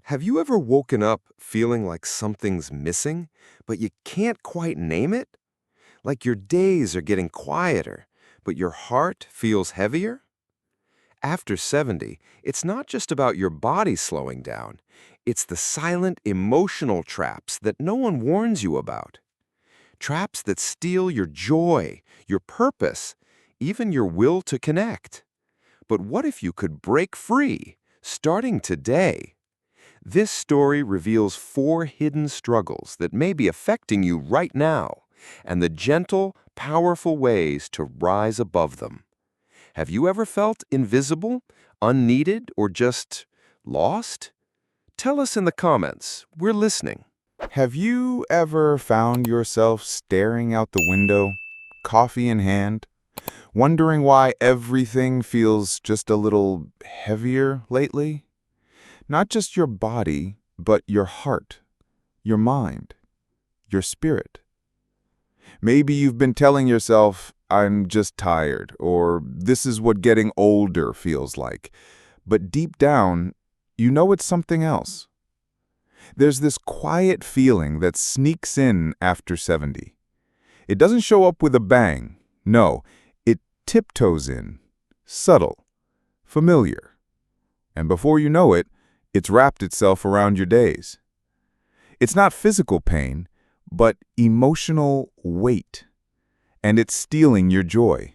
Have you ever woken up feeling like something's missing, but you can't quite name it? Like your days are getting quieter, but your heart feels heavier? After 70, it's not just about your body slowing down. It's the silent emotional traps that no one warns you about. Traps that steal your joy, your purpose, even your will to connect. But what if you could break free, starting today? This story reveals 4 hidden struggles that may be affecting you right now, and the gentle, powerful ways to rise above them. Have you ever felt invisible, unneeded, or just lost? Tell us in the comments. We're listening. Have you ever found yourself staring out the window, coffee in hand, wondering why everything feels just a little heavier lately? Not just your body, but your heart, your mind, your spirit. Maybe you've been telling yourself, I'm just tired, or this is what getting older feels like. But deep down, you know it's something else. There's this quiet feeling that sneaks in after 70. It doesn't show up with a bang. No, it tiptoes in, subtle, familiar. And before you know it, it's wrapped itself around your days. It's not physical pain, but emotional weight. And it's stealing your joy.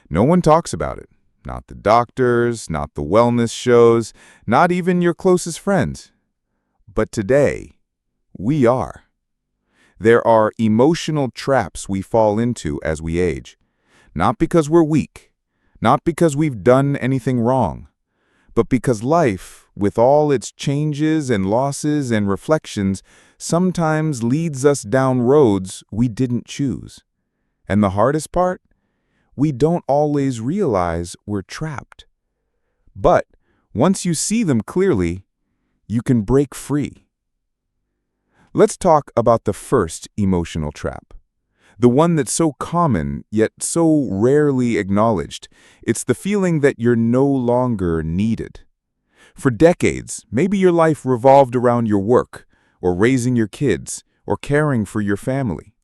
No one talks about it. Not the doctors, not the wellness shows, not even your closest friends. But today, we are. There are emotional traps we fall into as we age. Not because we're weak, not because we've done anything wrong, but because life, with all its changes and losses and reflections, sometimes leads us down roads we didn't choose. And the hardest part? We don't always realize we're trapped. But once you see them clearly, you can break free. Let's talk about the first emotional trap. The one that's so common, yet so rarely acknowledged. It's the feeling that you're no longer needed. For decades, maybe your life revolved around your work, or raising your kids, or caring for your family.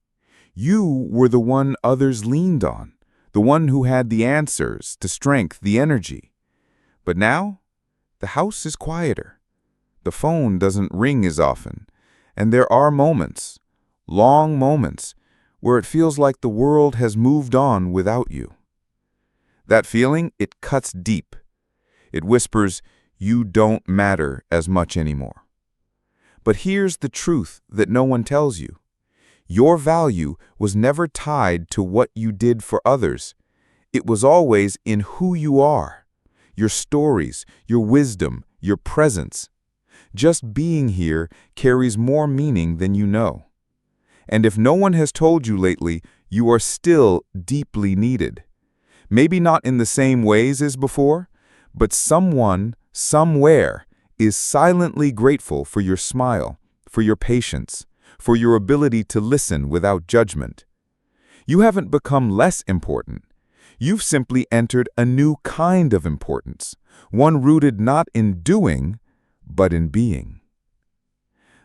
You were the one others leaned on, the one who had the answers, the strength, the energy. But now, the house is quieter. The phone doesn't ring as often, and there are moments, long moments, where it feels like the world has moved on without you. That feeling, it cuts deep. It whispers, you don't matter as much anymore. But here's the truth that no one tells you. Your value was never tied to what you did for others. It was always in who you are, your stories, your wisdom, your presence. Just being here carries more meaning than you know. And if no one has told you lately, you are still deeply needed. Maybe not in the same ways as before, but someone, somewhere, is silently grateful for your smile, for your patience, for your ability to listen without judgment. You haven't become less important. You've simply entered a new kind of importance, one rooted not in doing, but in being.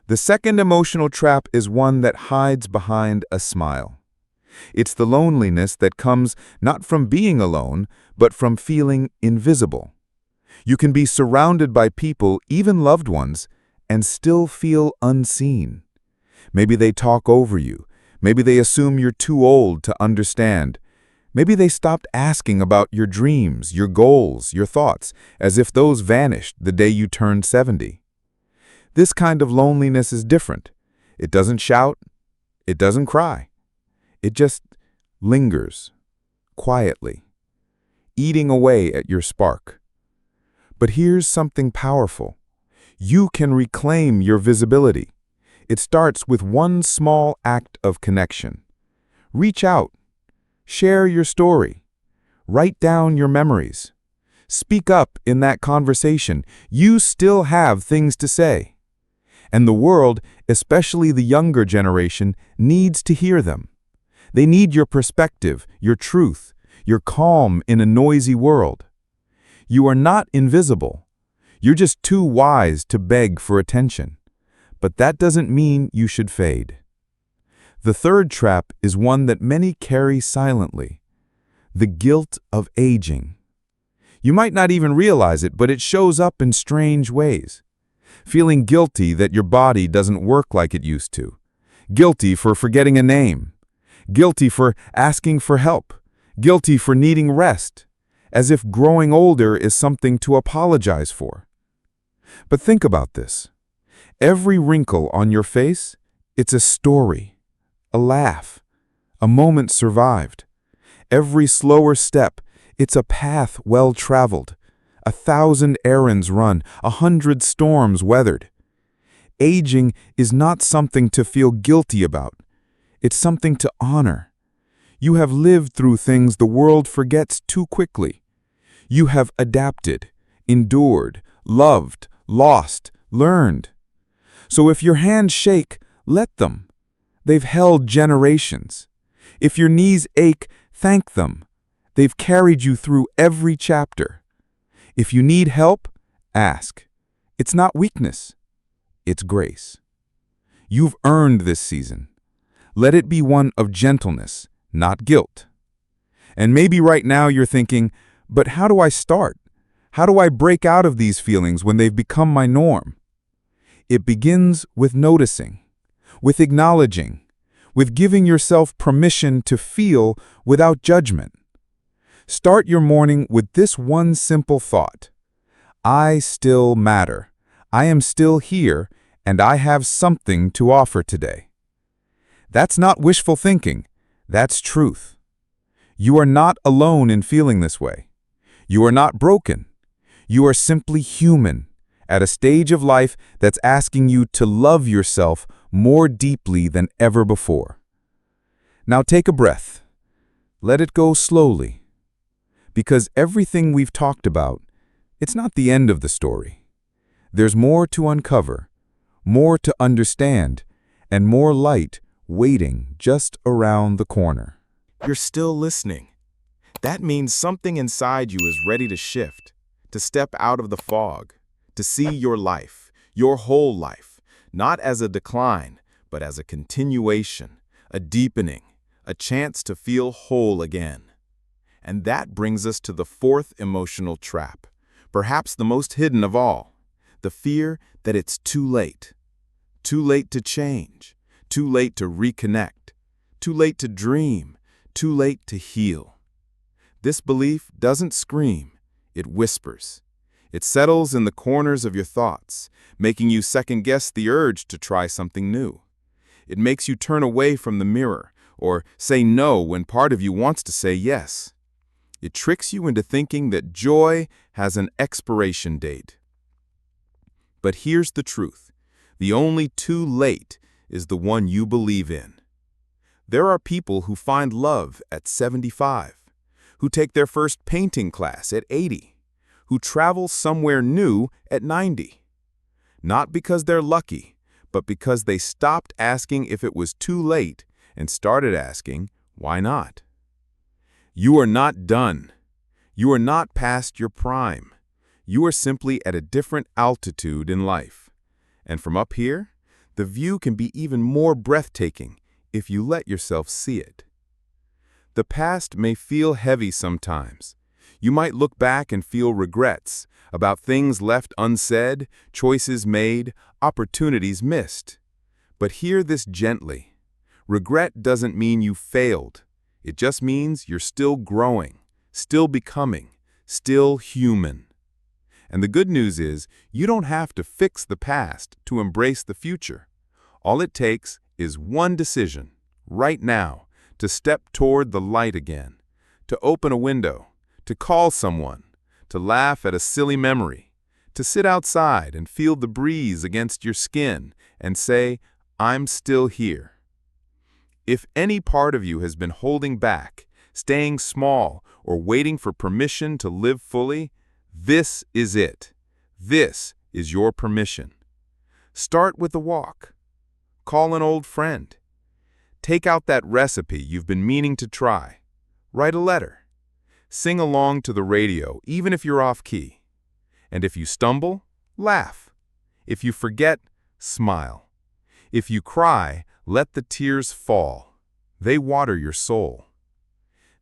The second emotional trap is one that hides behind a smile. It's the loneliness that comes not from being alone, but from feeling invisible. You can be surrounded by people, even loved ones, and still feel unseen. Maybe they talk over you. Maybe they assume you're too old to understand. Maybe they stopped asking about your dreams, your goals, your thoughts, as if those vanished the day you turned 70. This kind of loneliness is different. It doesn't shout. It doesn't cry. It just lingers, quietly, eating away at your spark. But here's something powerful. You can reclaim your visibility. It starts with one small act of connection. Reach out. Share your story. Write down your memories. Speak up in that conversation. You still have things to say. And the world, especially the younger generation, needs to hear them. They need your perspective, your truth, your calm in a noisy world. You are not invisible. You're just too wise to beg for attention. But that doesn't mean you should fade. The third trap is one that many carry silently: the guilt of aging. You might not even realize it, but it shows up in strange ways. Feeling guilty that your body doesn't work like it used to. Guilty for forgetting a name. Guilty for asking for help. Guilty for needing rest. As if growing older is something to apologize for. But think about this. Every wrinkle on your face, it's a story, a laugh, a moment survived. Every slower step, it's a path well traveled, 1,000 errands run, 100 storms weathered. Aging is not something to feel guilty about. It's something to honor. You have lived through things the world forgets too quickly. You have adapted, endured, loved, lost, learned. So if your hands shake, let them. They've held generations. If your knees ache, thank them. They've carried you through every chapter. If you need help, ask. It's not weakness. It's grace. You've earned this season. Let it be one of gentleness, not guilt. And maybe right now you're thinking, but how do I start? How do I break out of these feelings when they've become my norm? It begins with noticing, with acknowledging, with giving yourself permission to feel without judgment. Start your morning with this one simple thought: I still matter. I am still here, and I have something to offer today. That's not wishful thinking. That's truth. You are not alone in feeling this way. You are not broken. You are simply human, at a stage of life that's asking you to love yourself more deeply than ever before. Now take a breath. Let it go slowly. Because everything we've talked about, it's not the end of the story. There's more to uncover, more to understand, and more light waiting just around the corner. You're still listening. That means something inside you is ready to shift, to step out of the fog, to see your life, your whole life, not as a decline, but as a continuation, a deepening, a chance to feel whole again. And that brings us to the fourth emotional trap, perhaps the most hidden of all, the fear that it's too late. Too late to change, too late to reconnect, too late to dream, too late to heal. This belief doesn't scream, it whispers. It settles in the corners of your thoughts, making you second-guess the urge to try something new. It makes you turn away from the mirror or say no when part of you wants to say yes. It tricks you into thinking that joy has an expiration date. But here's the truth. The only too late is the one you believe in. There are people who find love at 75, who take their first painting class at 80, who travel somewhere new at 90. Not because they're lucky, but because they stopped asking if it was too late and started asking, why not? You are not done. You are not past your prime. You are simply at a different altitude in life. And from up here, the view can be even more breathtaking if you let yourself see it. The past may feel heavy sometimes. You might look back and feel regrets about things left unsaid, choices made, opportunities missed. But hear this gently. Regret doesn't mean you failed. It just means you're still growing, still becoming, still human. And the good news is, you don't have to fix the past to embrace the future. All it takes is one decision, right now, to step toward the light again, to open a window, to call someone, to laugh at a silly memory, to sit outside and feel the breeze against your skin and say, I'm still here. If any part of you has been holding back, staying small, or waiting for permission to live fully, this is it. This is your permission. Start with a walk. Call an old friend. Take out that recipe you've been meaning to try. Write a letter. Sing along to the radio, even if you're off key. And if you stumble, laugh. If you forget, smile. If you cry, let the tears fall. They water your soul.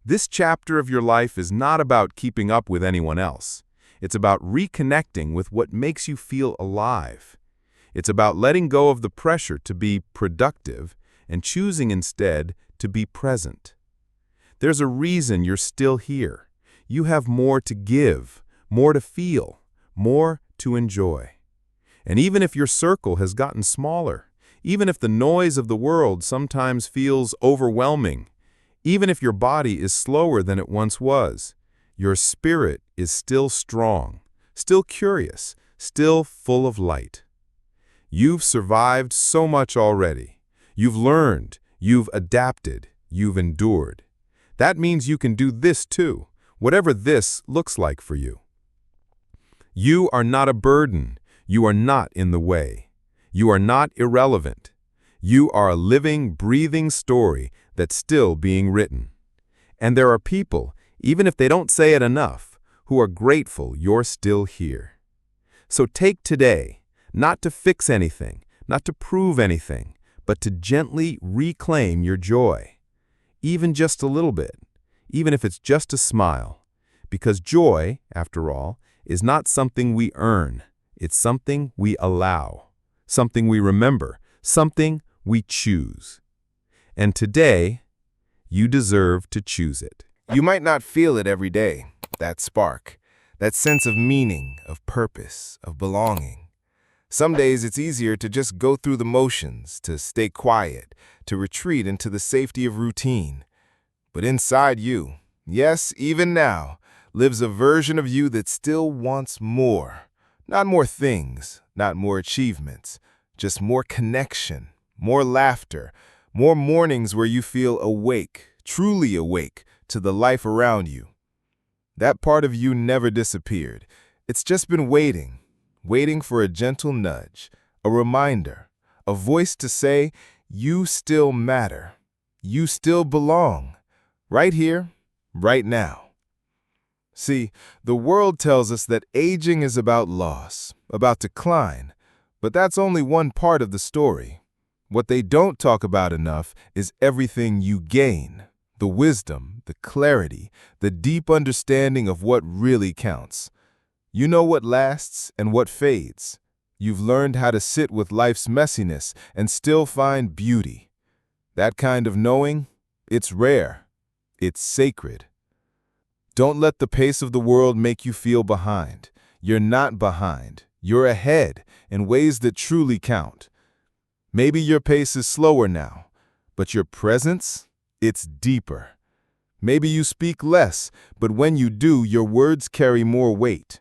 This chapter of your life is not about keeping up with anyone else. It's about reconnecting with what makes you feel alive. It's about letting go of the pressure to be productive and choosing instead to be present. There's a reason you're still here. You have more to give, more to feel, more to enjoy. And even if your circle has gotten smaller, even if the noise of the world sometimes feels overwhelming, even if your body is slower than it once was, your spirit is still strong, still curious, still full of light. You've survived so much already. You've learned, you've adapted, you've endured. That means you can do this too, whatever this looks like for you. You are not a burden. You are not in the way. You are not irrelevant. You are a living, breathing story that's still being written. And there are people, even if they don't say it enough, who are grateful you're still here. So take today, not to fix anything, not to prove anything, but to gently reclaim your joy. Even just a little bit, even if it's just a smile. Because joy, after all, is not something we earn. It's something we allow, something we remember, something we choose. And today, you deserve to choose it. You might not feel it every day, that spark, that sense of meaning, of purpose, of belonging. Some days it's easier to just go through the motions, to stay quiet, to retreat into the safety of routine. But inside you, yes, even now, lives a version of you that still wants more. Not more things, not more achievements, just more connection, more laughter, more mornings where you feel awake, truly awake, to the life around you. That part of you never disappeared. It's just been waiting, waiting for a gentle nudge, a reminder, a voice to say, you still matter, you still belong, right here, right now. See, the world tells us that aging is about loss, about decline, but that's only one part of the story. What they don't talk about enough is everything you gain, the wisdom, the clarity, the deep understanding of what really counts. You know what lasts and what fades. You've learned how to sit with life's messiness and still find beauty. That kind of knowing, it's rare, it's sacred. Don't let the pace of the world make you feel behind. You're not behind. You're ahead in ways that truly count. Maybe your pace is slower now, but your presence, it's deeper. Maybe you speak less, but when you do, your words carry more weight.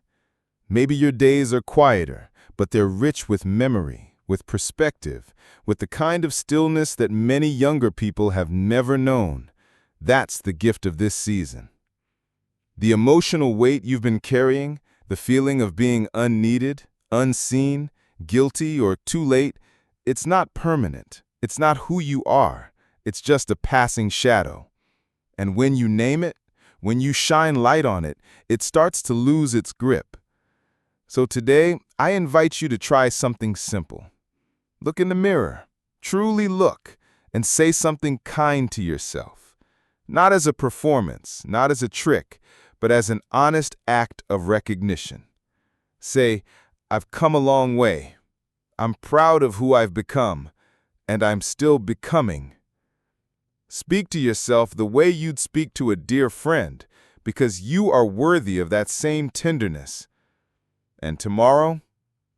Maybe your days are quieter, but they're rich with memory, with perspective, with the kind of stillness that many younger people have never known. That's the gift of this season. The emotional weight you've been carrying, the feeling of being unneeded, unseen, guilty, or too late, it's not permanent. It's not who you are. It's just a passing shadow. And when you name it, when you shine light on it, it starts to lose its grip. So today, I invite you to try something simple. Look in the mirror, truly look, and say something kind to yourself. Not as a performance, not as a trick, but as an honest act of recognition. Say, I've come a long way. I'm proud of who I've become, and I'm still becoming. Speak to yourself the way you'd speak to a dear friend, because you are worthy of that same tenderness. And tomorrow,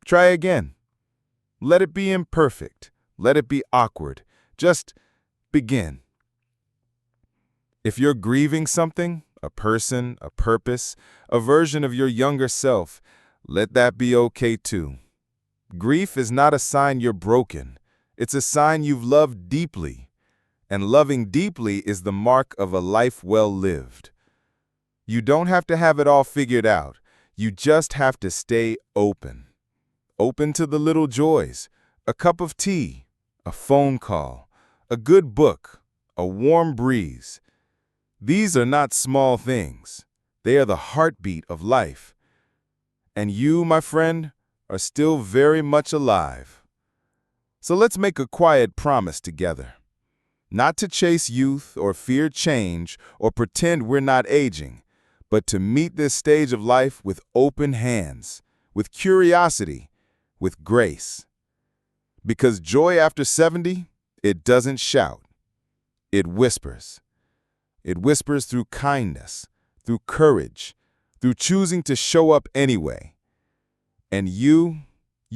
try again. Let it be imperfect. Let it be awkward. Just begin. If you're grieving something, a person, a purpose, a version of your younger self, let that be okay too. Grief is not a sign you're broken. It's a sign you've loved deeply. And loving deeply is the mark of a life well lived. You don't have to have it all figured out. You just have to stay open. Open to the little joys, a cup of tea, a phone call, a good book, a warm breeze. These are not small things. They are the heartbeat of life. And you, my friend, are still very much alive. So let's make a quiet promise together. Not to chase youth or fear change or pretend we're not aging, but to meet this stage of life with open hands, with curiosity, with grace. Because joy after 70, it doesn't shout. It whispers. It whispers through kindness, through courage, through choosing to show up anyway. And you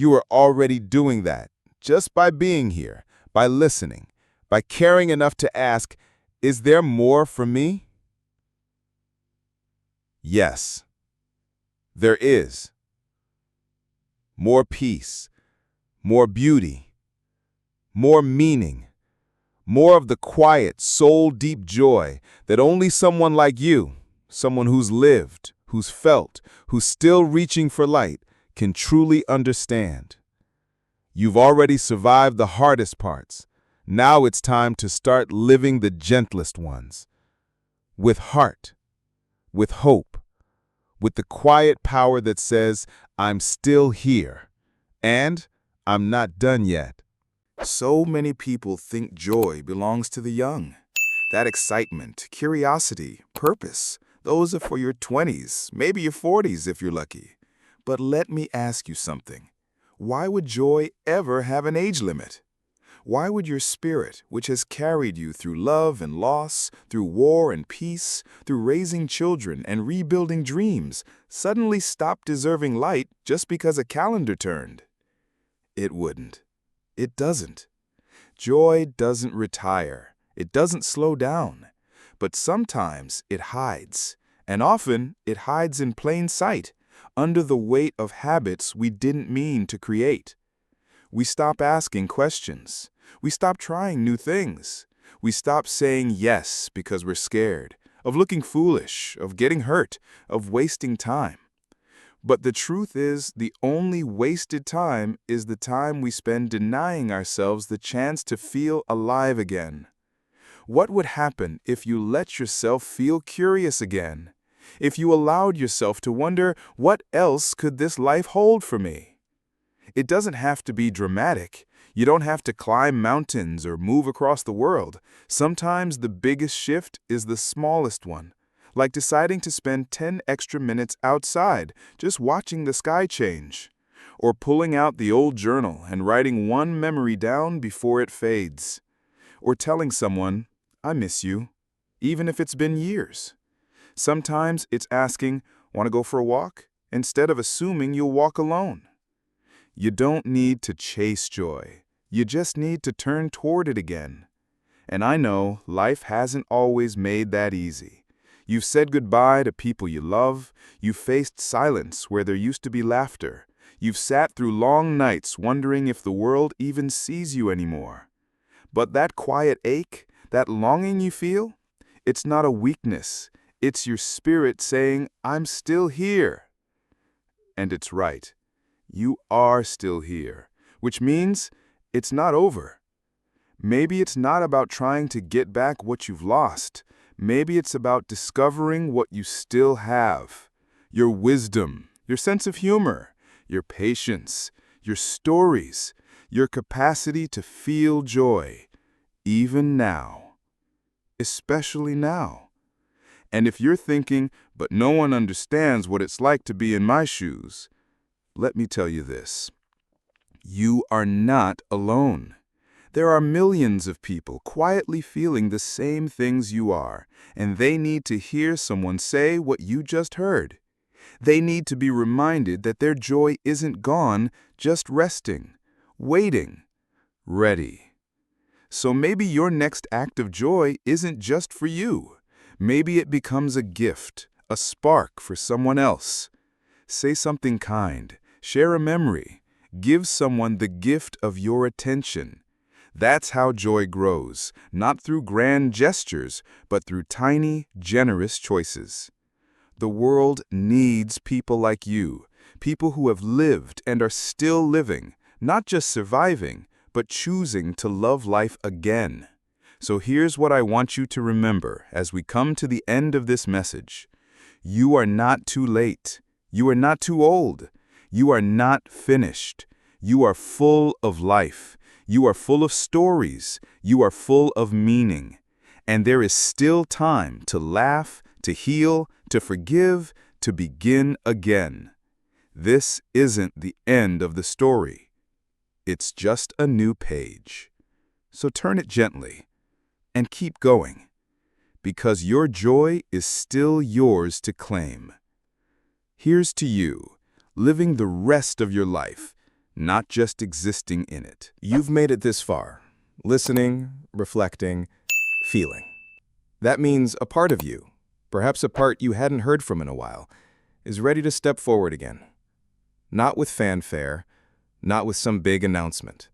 are already doing that just by being here, by listening, by caring enough to ask, is there more for me? Yes, there is. More peace, more beauty, more meaning, more of the quiet, soul-deep joy that only someone like you, someone who's lived, who's felt, who's still reaching for light, can truly understand. You've already survived the hardest parts. Now it's time to start living the gentlest ones. With heart, with hope, with the quiet power that says, I'm still here, and I'm not done yet. So many people think joy belongs to the young. That excitement, curiosity, purpose, those are for your 20s, maybe your 40s if you're lucky. But let me ask you something. Why would joy ever have an age limit? Why would your spirit, which has carried you through love and loss, through war and peace, through raising children and rebuilding dreams, suddenly stop deserving light just because a calendar turned? It wouldn't. It doesn't. Joy doesn't retire. It doesn't slow down. But sometimes it hides, and often it hides in plain sight, under the weight of habits we didn't mean to create. We stop asking questions. We stop trying new things. We stop saying yes because we're scared, of looking foolish, of getting hurt, of wasting time. But the truth is, the only wasted time is the time we spend denying ourselves the chance to feel alive again. What would happen if you let yourself feel curious again? If you allowed yourself to wonder, what else could this life hold for me? It doesn't have to be dramatic. You don't have to climb mountains or move across the world. Sometimes the biggest shift is the smallest one, like deciding to spend 10 extra minutes outside just watching the sky change, or pulling out the old journal and writing one memory down before it fades, or telling someone, I miss you, even if it's been years. Sometimes it's asking, want to go for a walk? Instead of assuming you'll walk alone. You don't need to chase joy. You just need to turn toward it again. And I know life hasn't always made that easy. You've said goodbye to people you love. You've faced silence where there used to be laughter. You've sat through long nights wondering if the world even sees you anymore. But that quiet ache, that longing you feel, it's not a weakness. It's your spirit saying, I'm still here. And it's right. You are still here, which means it's not over. Maybe it's not about trying to get back what you've lost. Maybe it's about discovering what you still have. Your wisdom, your sense of humor, your patience, your stories, your capacity to feel joy, even now. Especially now. And if you're thinking, but no one understands what it's like to be in my shoes, let me tell you this. You are not alone. There are millions of people quietly feeling the same things you are, and they need to hear someone say what you just heard. They need to be reminded that their joy isn't gone, just resting, waiting, ready. So maybe your next act of joy isn't just for you. Maybe it becomes a gift, a spark for someone else. Say something kind, share a memory, give someone the gift of your attention. That's how joy grows, not through grand gestures, but through tiny, generous choices. The world needs people like you, people who have lived and are still living, not just surviving, but choosing to love life again. So here's what I want you to remember as we come to the end of this message. You are not too late. You are not too old. You are not finished. You are full of life. You are full of stories. You are full of meaning. And there is still time to laugh, to heal, to forgive, to begin again. This isn't the end of the story. It's just a new page. So turn it gently and keep going, because your joy is still yours to claim. Here's to you, living the rest of your life, not just existing in it. You've made it this far, listening, reflecting, feeling. That means a part of you, perhaps a part you hadn't heard from in a while, is ready to step forward again. Not with fanfare, not with some big announcement,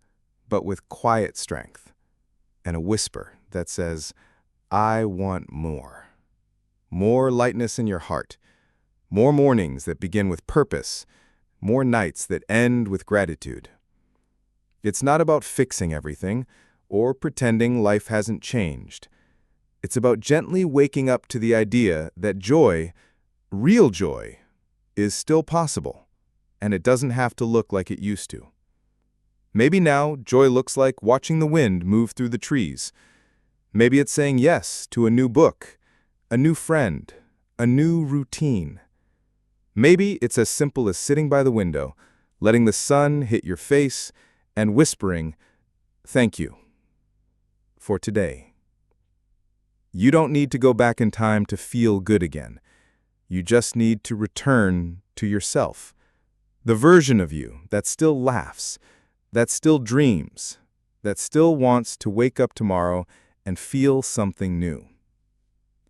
but with quiet strength and a whisper that says, I want more. More lightness in your heart, more mornings that begin with purpose, more nights that end with gratitude. It's not about fixing everything or pretending life hasn't changed. It's about gently waking up to the idea that joy, real joy, is still possible, and it doesn't have to look like it used to. Maybe now joy looks like watching the wind move through the trees. Maybe it's saying yes to a new book, a new friend, a new routine. Maybe it's as simple as sitting by the window, letting the sun hit your face, and whispering, thank you for today. You don't need to go back in time to feel good again. You just need to return to yourself, the version of you that still laughs, that still dreams, that still wants to wake up tomorrow and feel something new.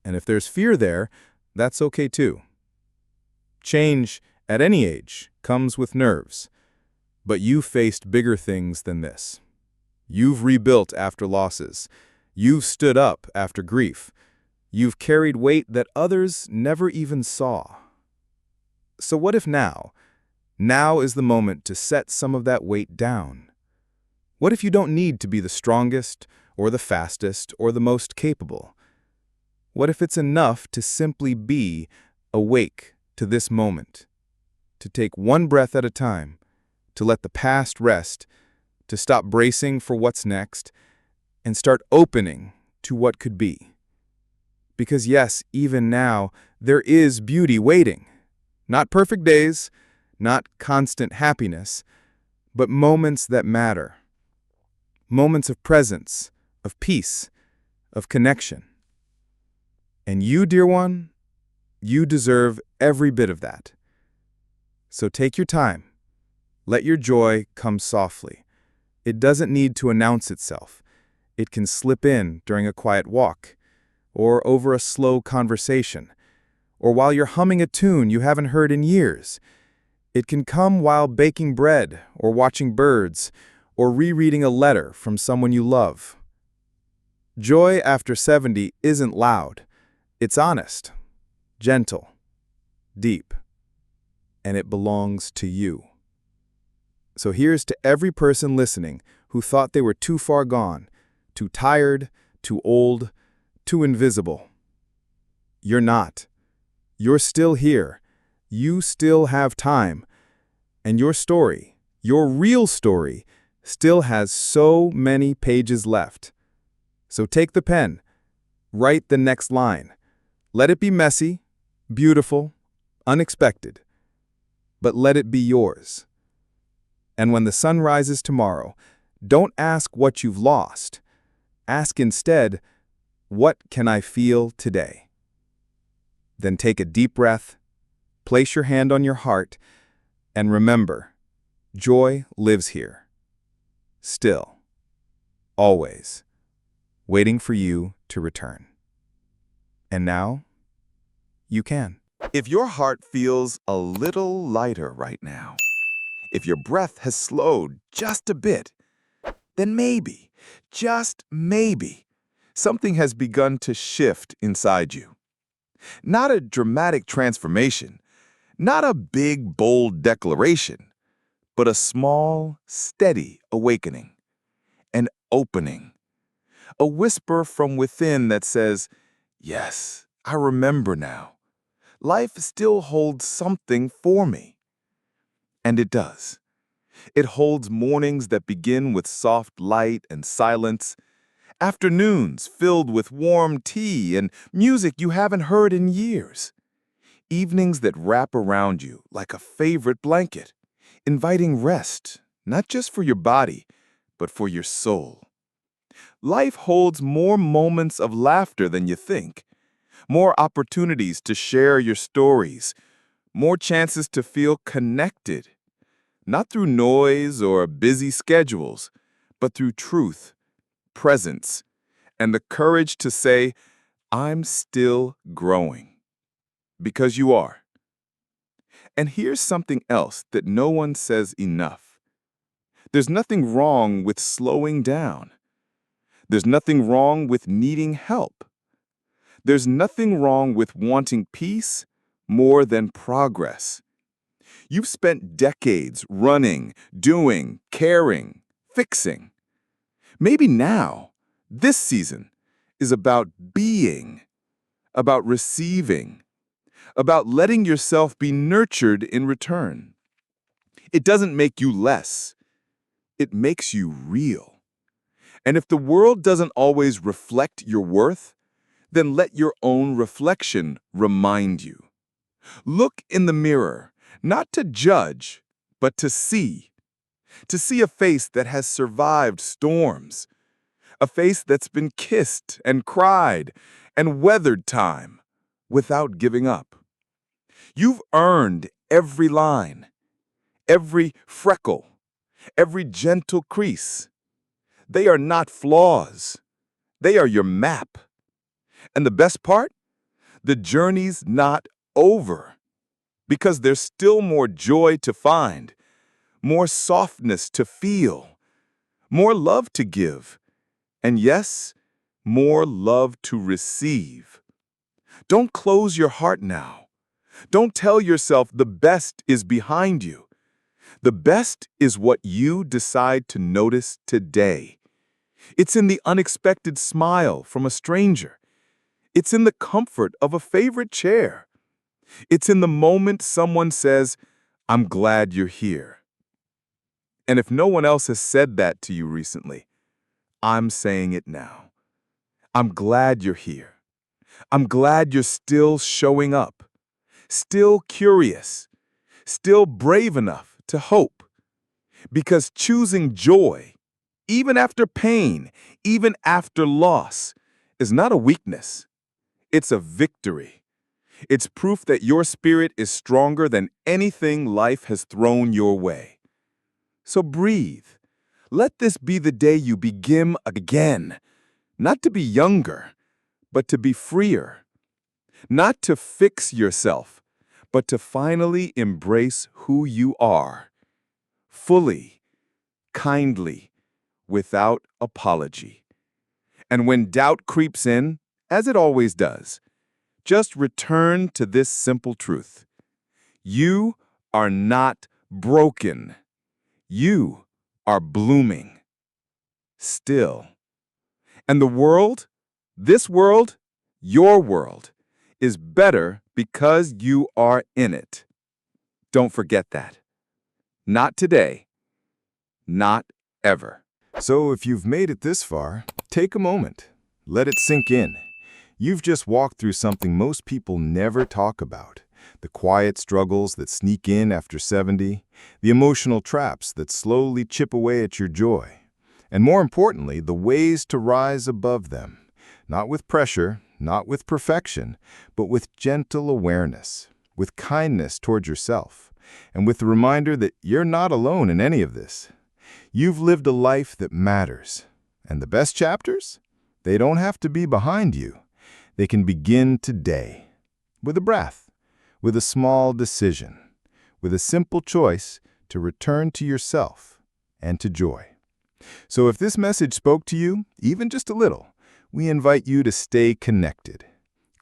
And if there's fear there, that's okay too. Change, at any age, comes with nerves. But you've faced bigger things than this. You've rebuilt after losses. You've stood up after grief. You've carried weight that others never even saw. So what if now is the moment to set some of that weight down? What if you don't need to be the strongest, or the fastest, or the most capable? What if it's enough to simply be awake to this moment, to take one breath at a time, to let the past rest, to stop bracing for what's next, and start opening to what could be? Because yes, even now, there is beauty waiting. Not perfect days, not constant happiness, but moments that matter. Moments of presence, of peace, of connection. And you, dear one, you deserve every bit of that. So take your time. Let your joy come softly. It doesn't need to announce itself. It can slip in during a quiet walk, or over a slow conversation, or while you're humming a tune you haven't heard in years. It can come while baking bread, or watching birds, or rereading a letter from someone you love. Joy after 70 isn't loud. It's honest, gentle, deep, and it belongs to you. So here's to every person listening who thought they were too far gone, too tired, too old, too invisible. You're not. You're still here. You still have time. And your story, your real story, still has so many pages left. So take the pen. Write the next line. Let it be messy, beautiful, unexpected. But let it be yours. And when the sun rises tomorrow, don't ask what you've lost. Ask instead, what can I feel today? Then take a deep breath, place your hand on your heart, and remember, joy lives here. Still, always, waiting for you to return. And now, you can. If your heart feels a little lighter right now, if your breath has slowed just a bit, then maybe, just maybe, something has begun to shift inside you. Not a dramatic transformation, not a big, bold declaration, but a small, steady awakening, an opening, a whisper from within that says, yes, I remember now. life still holds something for me. And it does. It holds mornings that begin with soft light and silence, afternoons filled with warm tea and music you haven't heard in years, evenings that wrap around you like a favorite blanket, inviting rest, not just for your body, but for your soul. Life holds more moments of laughter than you think, more opportunities to share your stories, more chances to feel connected, not through noise or busy schedules, but through truth, presence, and the courage to say, I'm still growing. Because you are. And here's something else that no one says enough. There's nothing wrong with slowing down. There's nothing wrong with needing help. There's nothing wrong with wanting peace more than progress. You've spent decades running, doing, caring, fixing. Maybe now, this season, is about being, about receiving, about letting yourself be nurtured in return. It doesn't make you less. It makes you real. And if the world doesn't always reflect your worth, then let your own reflection remind you. Look in the mirror, not to judge, but to see. To see a face that has survived storms, a face that's been kissed and cried and weathered time without giving up. You've earned every line, every freckle, every gentle crease. They are not flaws. They are your map. And the best part? The journey's not over, because there's still more joy to find, more softness to feel, more love to give, and yes, more love to receive. Don't close your heart now. Don't tell yourself the best is behind you. The best is what you decide to notice today. It's in the unexpected smile from a stranger. It's in the comfort of a favorite chair. It's in the moment someone says, I'm glad you're here. And if no one else has said that to you recently, I'm saying it now. I'm glad you're here. I'm glad you're still showing up, still curious, still brave enough to hope. Because choosing joy, even after pain, even after loss, is not a weakness. It's a victory. It's proof that your spirit is stronger than anything life has thrown your way. So breathe. Let this be the day you begin again, not to be younger, but to be freer. Not to fix yourself, but to finally embrace who you are. Fully, kindly, without apology. And when doubt creeps in, as it always does, just return to this simple truth. You are not broken. You are blooming. Still. And the world, this world, your world, is better because you are in it. Don't forget that. Not today. Not ever. So if you've made it this far, take a moment. Let it sink in. You've just walked through something most people never talk about. The quiet struggles that sneak in after 70, the emotional traps that slowly chip away at your joy, and more importantly, the ways to rise above them. Not with pressure, not with perfection, but with gentle awareness, with kindness toward yourself, and with the reminder that you're not alone in any of this. You've lived a life that matters, and the best chapters? They don't have to be behind you. They can begin today, with a breath, with a small decision, with a simple choice to return to yourself and to joy. So if this message spoke to you, even just a little, we invite you to stay connected.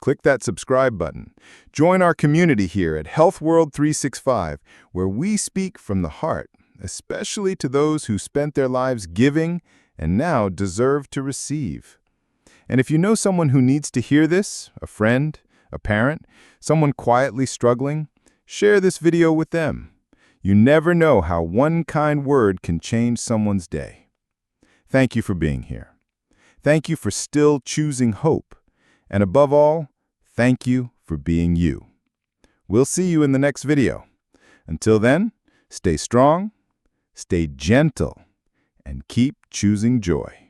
Click that subscribe button. Join our community here at Health World 365, where we speak from the heart, especially to those who spent their lives giving and now deserve to receive. And if you know someone who needs to hear this, a friend, a parent, someone quietly struggling, share this video with them. You never know how one kind word can change someone's day. Thank you for being here. Thank you for still choosing hope. And above all, thank you for being you. We'll see you in the next video. Until then, stay strong, stay gentle, and keep choosing joy.